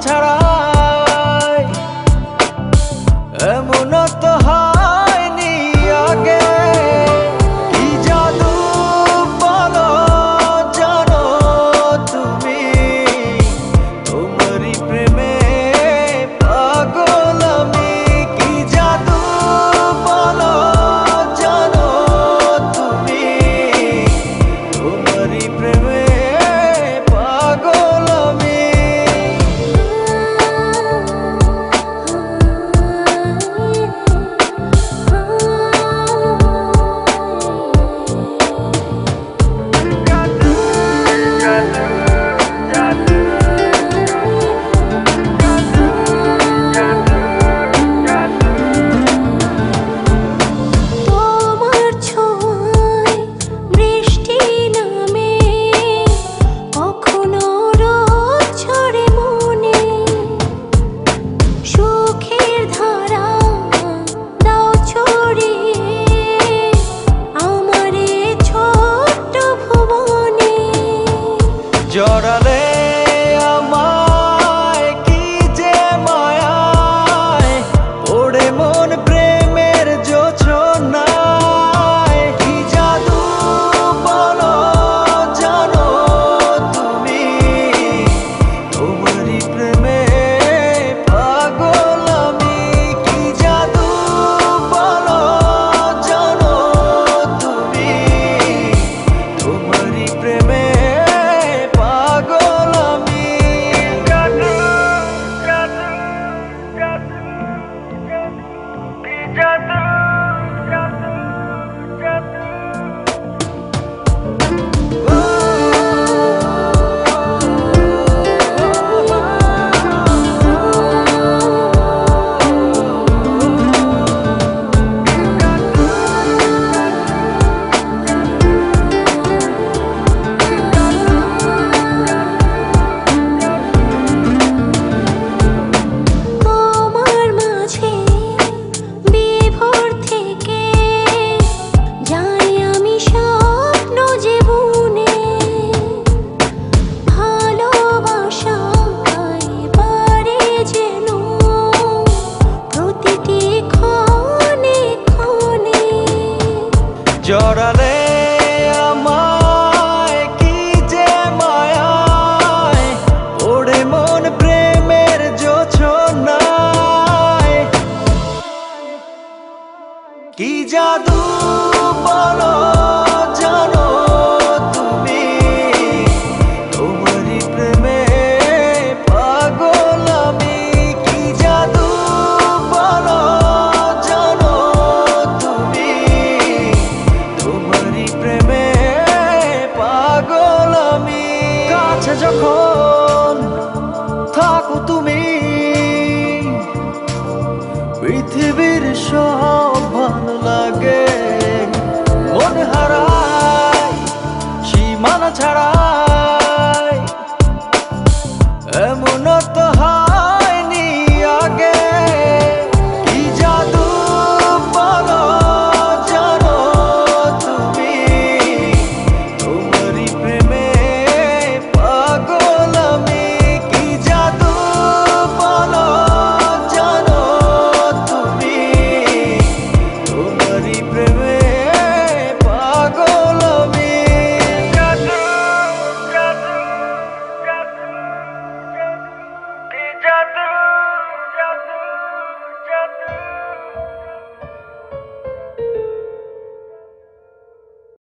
ছাড়াই এমন তো হয়নি আগে। কি জাদু বলো জানো তুমি, তোমারই প্রেমে পাগল আমি। কি জাদু বলো জানো তুমি, তোমারই প্রেমে পাগল আমি। জড়ালে আমায় কি যে মায়ায়, ওড়ে মন প্রেমের জোছনায়। কি জাদু বলো জানো তুমি, তোমারই প্রেমে পাগল আমি। কি জাদু বলো জানো তুমি, তোমারই প্রেমে পাগল আমি। জাদু জাদু জাদু জাদু জাদু জাদু। জড়ালে আমায় কি যে মায়ায়, ওড়ে মন প্রেমের জোছনায়। কি জাদু বলো জানো তুমি, তোমারই প্রেমে পাগল আমি। কি জাদু বলো জানো তুমি, তোমারই প্রেমে পাগল আমি। কাছে যখন থাকো তুমি, পৃথিবীর সব